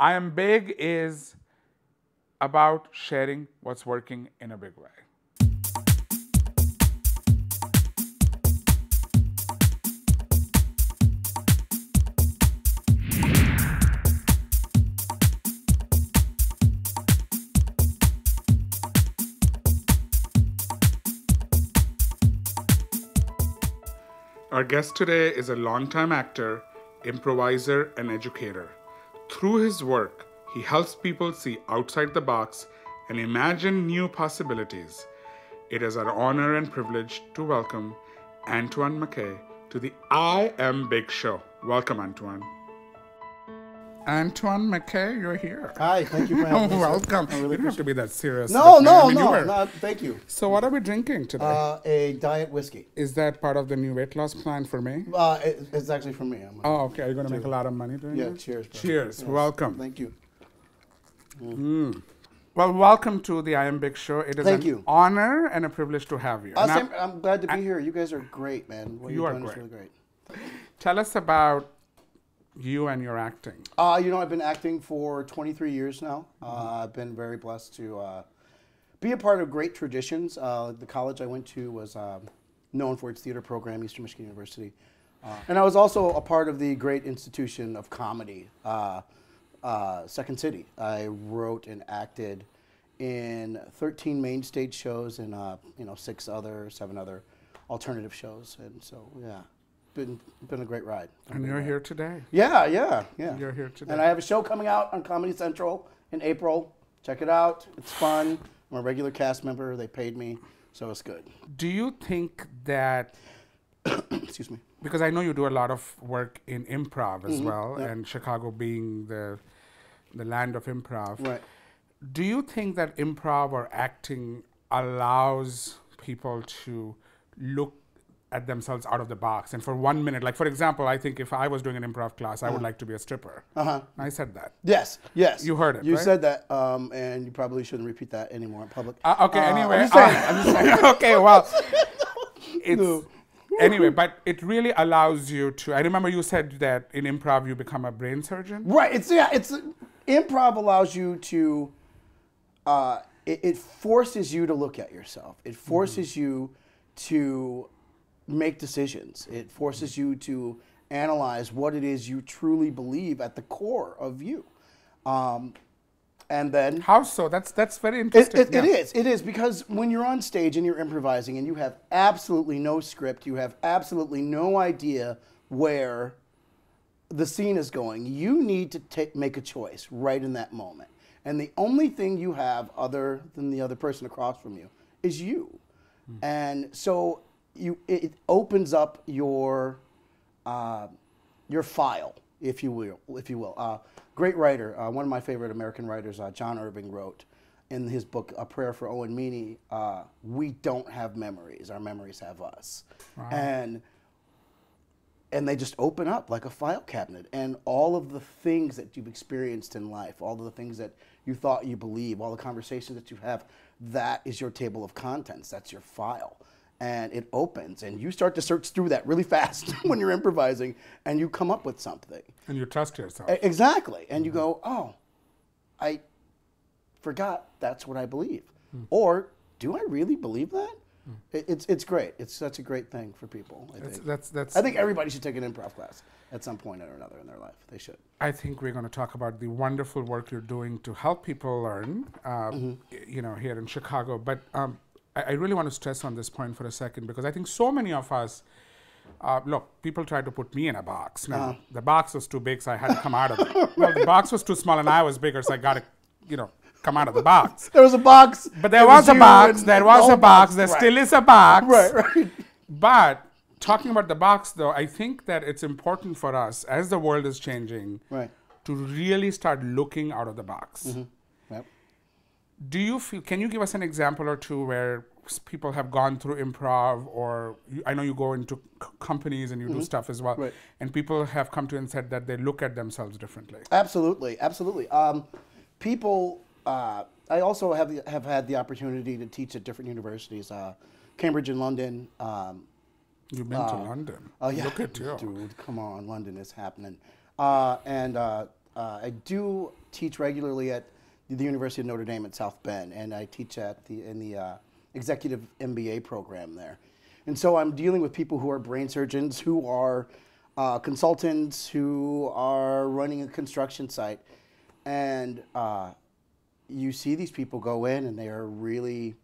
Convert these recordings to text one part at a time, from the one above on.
I Am Big is about sharing what's working in a big way. Our guest today is a longtime actor, improviser, and educator. Through his work, he helps people see outside the box and imagine new possibilities. It is our honor and privilege to welcome Antoine McKay to the I Am Big show. Welcome, Antoine. Antoine McKay, you're here. Hi, thank you for having me. Welcome. I really You don't have to be that serious. No, with me. no, I mean, no, thank you. So what are we drinking today? A diet whiskey. Is that part of the new weight loss plan for me? It's actually for me. Oh, okay. Are you going to make a lot of money doing Yeah, it? cheers. Bro. Cheers. Yes. Welcome. Thank you. Well, welcome to the I Am Big show. It is Thank an you. honor and a privilege to have you. I'm glad to be here. You guys are great, man. What You you're are doing is great. really great. Tell us about you and your acting. I've been acting for 23 years now. I've been very blessed to be a part of great traditions. The college I went to was known for its theater program, Eastern Michigan University. And I was also a part of the great institution of comedy, Second City. I wrote and acted in 13 main stage shows and 7 other alternative shows. And so, yeah, been a great ride. And you're here today. Yeah. You're here today. And I have a show coming out on Comedy Central in April. Check it out. It's fun. I'm a regular cast member. They paid me, so it's good. Do you think that, Excuse me. because I know you do a lot of work in improv as well, yeah. and Chicago being the land of improv, Right. do you think that improv or acting allows people to look at themselves out of the box? And for 1 minute, like for example, I think if I was doing an improv class, I would like to be a stripper. I said that. Yes. You heard it, You right? said that, and you probably shouldn't repeat that anymore in public. Okay, anyway. I'm just saying. Okay, well, it's... Anyway, but it really allows you to... I remember you said that in improv you become a brain surgeon. Right. It's improv allows you to. It forces you to look at yourself. It forces you to make decisions. It forces you to analyze what it is you truly believe at the core of you, and then. How so? That's very interesting. It is because when you're on stage and you're improvising and you have absolutely no script, you have absolutely no idea where the scene is going. You need to make a choice right in that moment, and the only thing you have other than the other person across from you is you, and so it opens up your file, if you will. Great writer, one of my favorite American writers, John Irving, wrote in his book A Prayer for Owen Meany, we don't have memories, our memories have us. Wow. And they just open up like a file cabinet, and all of the things that you've experienced in life, all of the things that you thought you believe, all the conversations that you have, that is your table of contents, that's your file. And it opens, and you start to search through that really fast when you're improvising, and you come up with something. And you trust yourself. Exactly. And you go, oh, I forgot that's what I believe. Or, do I really believe that? It's great. It's such a great thing for people, I think. I think everybody should take an improv class at some point or another in their life. They should. I think we're going to talk about the wonderful work you're doing to help people learn, here in Chicago. But I really want to stress on this point for a second, because I think so many of us, look, people try to put me in a box. Now, the box was too big, so I had to come out of it. Well, the box was too small, and I was bigger, so I got to, come out of the box. There was a box. But there was a box. There was a box. There still is a box. Right. But talking about the box, though, I think that it's important for us, as the world is changing, to really start looking out of the box. Yep. Do you feel, can you give us an example or two where people have gone through improv, or I know you go into companies and you do stuff as well, and people have come to you and said that they look at themselves differently? Absolutely. People, I also have had the opportunity to teach at different universities, Cambridge and London. You've been to London. Oh yeah. Look at you. Dude, come on, London is happening. And I do teach regularly at the University of Notre Dame at South Bend, and I teach in the executive MBA program there. And so I'm dealing with people who are brain surgeons, who are consultants, who are running a construction site. And you see these people go in and they are really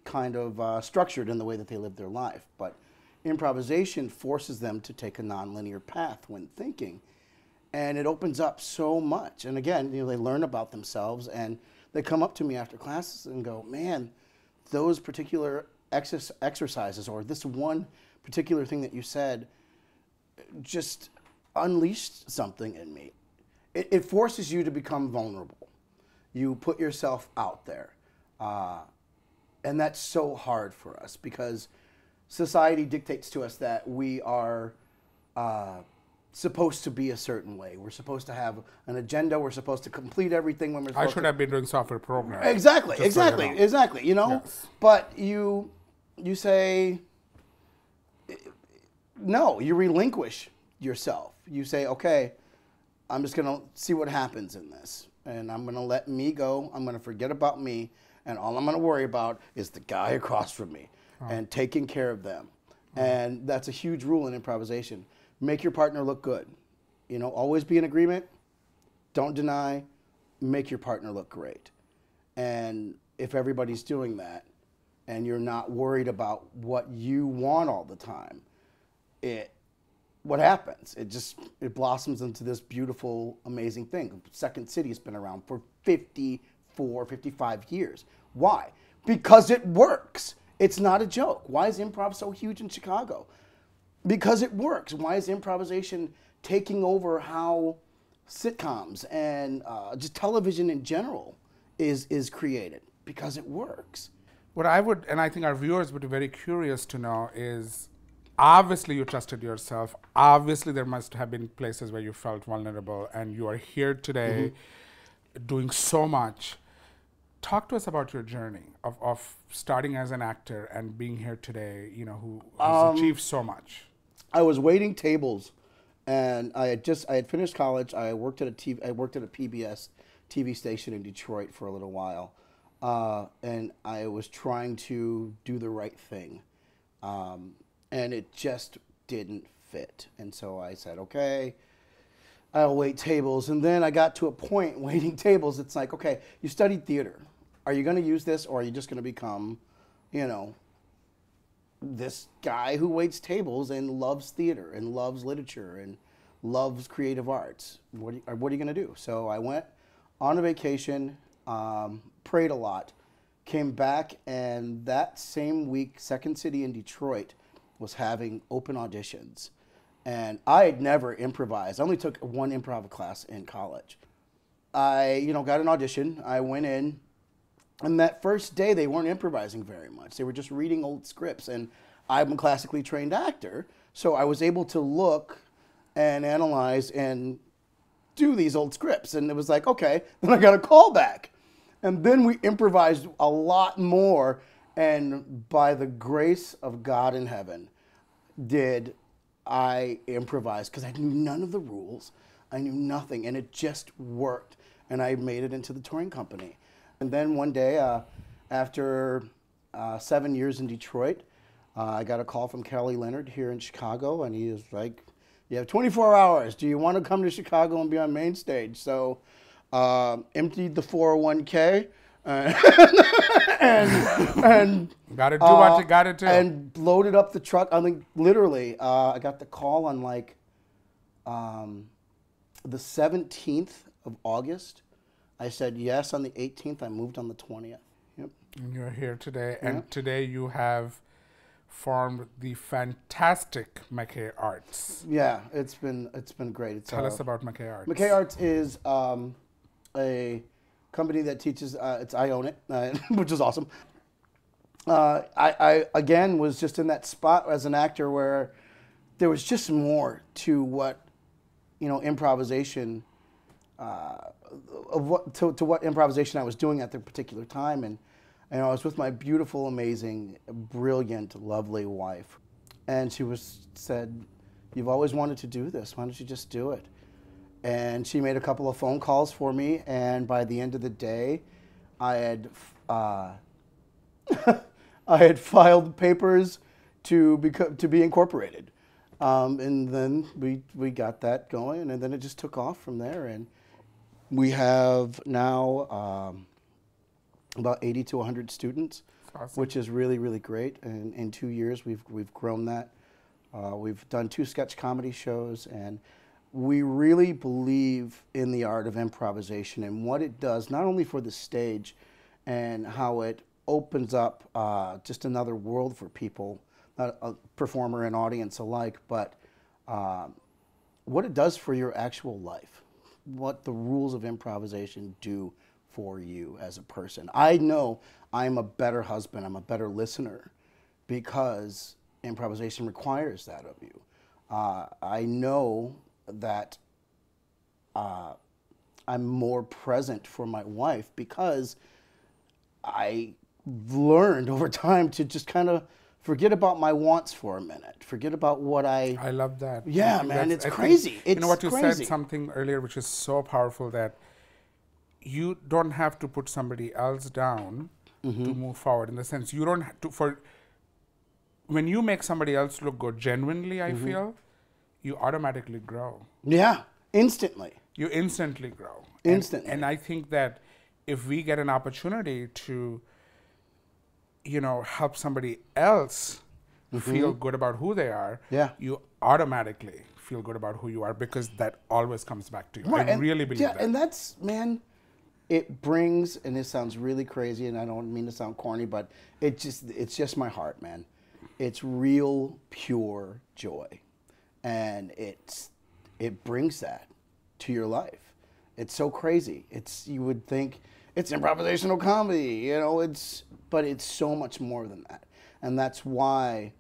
kind of structured in the way that they live their life. But improvisation forces them to take a nonlinear path when thinking. And it opens up so much. And again, they learn about themselves, and they come up to me after classes and go, man, those particular exercises or this one particular thing that you said just unleashed something in me. It forces you to become vulnerable. You put yourself out there. And that's so hard for us because society dictates to us that we are supposed to be a certain way. We're supposed to have an agenda. We're supposed to complete everything when we're supposed I should have been doing software programming. Exactly, Just exactly, so you know. exactly. You know, Yes. but you say, no, you relinquish yourself. You say, okay, I'm just going to see what happens in this. And I'm going to let me go. I'm going to forget about me. And all I'm going to worry about is the guy across from me and taking care of them. And that's a huge rule in improvisation. Make your partner look good. You know, always be in agreement. Don't deny. Make your partner look great. And if everybody's doing that and you're not worried about what you want all the time, what happens? It blossoms into this beautiful, amazing thing. Second City has been around for 54, 55 years. Why? Because it works. It's not a joke. Why is improv so huge in Chicago? Because it works. Why is improvisation taking over how sitcoms and just television in general is created? Because it works. What I would, and I think our viewers would be very curious to know is, obviously you trusted yourself. Obviously there must have been places where you felt vulnerable, and you are here today doing so much. Talk to us about your journey of starting as an actor and being here today, you know, who has achieved so much. I was waiting tables, and I had finished college. I worked at a PBS TV station in Detroit for a little while, and I was trying to do the right thing, and it just didn't fit. And so I said, okay, I'll wait tables. And then I got to a point waiting tables. It's like, okay, you studied theater. Are you going to use this, or are you just going to become, you know, this guy who waits tables and loves theater and loves literature and loves creative arts? What are you going to do? So I went on a vacation, prayed a lot, came back, and that same week, Second City in Detroit was having open auditions. And I had never improvised. I only took one improv class in college. I, got an audition. I went in. And that first day, they weren't improvising very much. They were just reading old scripts. And I'm a classically trained actor, so I was able to look and analyze and do these old scripts. And it was like, okay, then I got a call back. And then we improvised a lot more. And by the grace of God in heaven, did I improvise, because I knew none of the rules. I knew nothing, and it just worked. And I made it into the touring company. And then one day, after 7 years in Detroit, I got a call from Kelly Leonard here in Chicago, and he was like, you have 24 hours. Do you want to come to Chicago and be on main stage? So emptied the 401k and Got to do what you got to do. And loaded up the truck. I mean, literally, I got the call on like the 17th of August. I said yes on the 18th. I moved on the 20th. Yep. And you're here today, and today you have formed the fantastic McKay Arts. Yeah, it's been great. Tell us about McKay Arts. McKay Arts is a company that teaches. I own it, which is awesome. I again was just in that spot as an actor where there was just more to what improvisation. To what improvisation I was doing at the particular time, and I was with my beautiful, amazing, brilliant, lovely wife, and she said, "You've always wanted to do this. Why don't you just do it?" and she made a couple of phone calls for me, and by the end of the day, I had I had filed papers to be incorporated, and then we got that going, and then it just took off from there, and we have now about 80 to 100 students, awesome. which is really, really great. And in 2 years, we've grown that. We've done 2 sketch comedy shows, and we really believe in the art of improvisation and what it does, not only for the stage and how it opens up just another world for people, a performer and audience alike, but what it does for your actual life, what the rules of improvisation do for you as a person. I know I'm a better husband, I'm a better listener, because improvisation requires that of you. I know that I'm more present for my wife because I learned over time to just kind of forget about my wants for a minute. Forget about what I love that. Yeah, man, it's crazy. It's you know what, you crazy. said something earlier which is so powerful, that you don't have to put somebody else down to move forward. In the sense, you don't have to, when you make somebody else look good genuinely, I feel, you automatically grow. Yeah, instantly. You instantly grow. Instantly. And I think that if we get an opportunity to, you know, help somebody else feel good about who they are, you automatically feel good about who you are, because that always comes back to you. Right, I really believe that. And that's, man, it brings, and this sounds really crazy, and I don't mean to sound corny, but it's just my heart, man. It's real, pure joy. And it brings that to your life. It's so crazy. You would think it's improvisational comedy, you know, but it's so much more than that. And that's why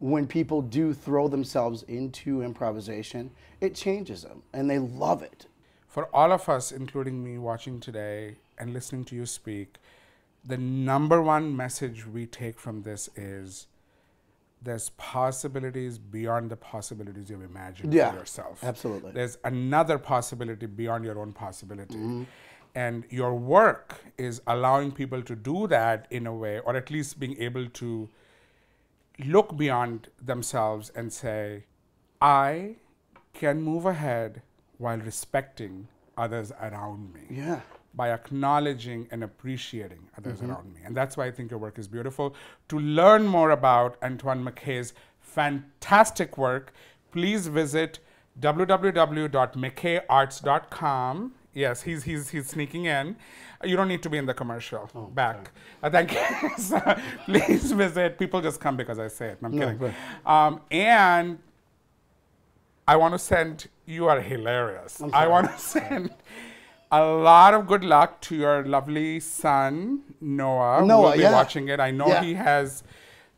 when people do throw themselves into improvisation, it changes them, and they love it. For all of us, including me watching today and listening to you speak, the #1 message we take from this is there's possibilities beyond the possibilities you've imagined for yourself. Absolutely. There's another possibility beyond your own possibility. And your work is allowing people to do that in a way, or at least being able to look beyond themselves and say, I can move ahead while respecting others around me. Yeah. By acknowledging and appreciating others around me. And that's why I think your work is beautiful. To learn more about Antoine McKay's fantastic work, please visit www.mckayarts.com. Yes, he's sneaking in. You don't need to be in the commercial. Back. Thank you. So, please visit. People just come because I say it. I'm kidding. And I want to send, you are hilarious. I want to send a lot of good luck to your lovely son, Noah, who will be watching it. I know he has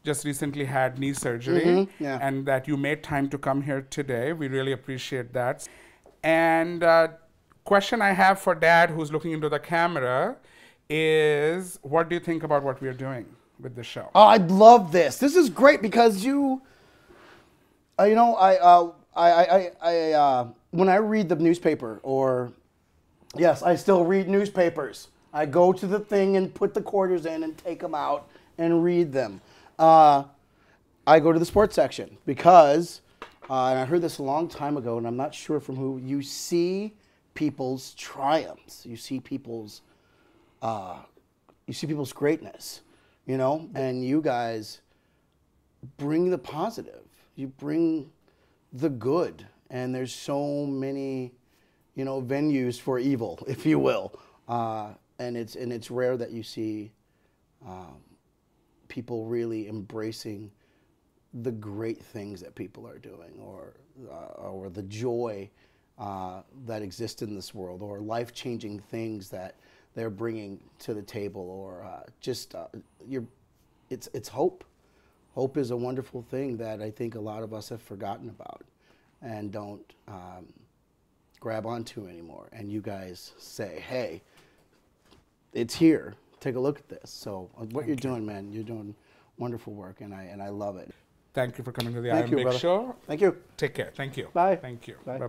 just recently had knee surgery, and that you made time to come here today. We really appreciate that. And question I have for Dad, who's looking into the camera, is what do you think about what we're doing with the show? Oh, I love this. This is great because you know, when I read the newspaper, or yes, I still read newspapers. I go to the thing and put the quarters in and take them out and read them. I go to the sports section because, and I heard this a long time ago, and I'm not sure from who, you see people's triumphs. You see people's greatness, you know, and you guys bring the positive. You bring the good, and there's so many, you know, venues for evil, if you will, and it's rare that you see people really embracing the great things that people are doing, or the joy that exists in this world, or life-changing things that they're bringing to the table, or it's hope. Hope is a wonderful thing that I think a lot of us have forgotten about and don't grab onto anymore. And you guys say, hey, it's here. Take a look at this. So what you're doing, man, you're doing wonderful work, and I love it. Thank you for coming to the I Am Big Show. Thank you. Take care. Thank you. Bye. Thank you. Bye. Bye.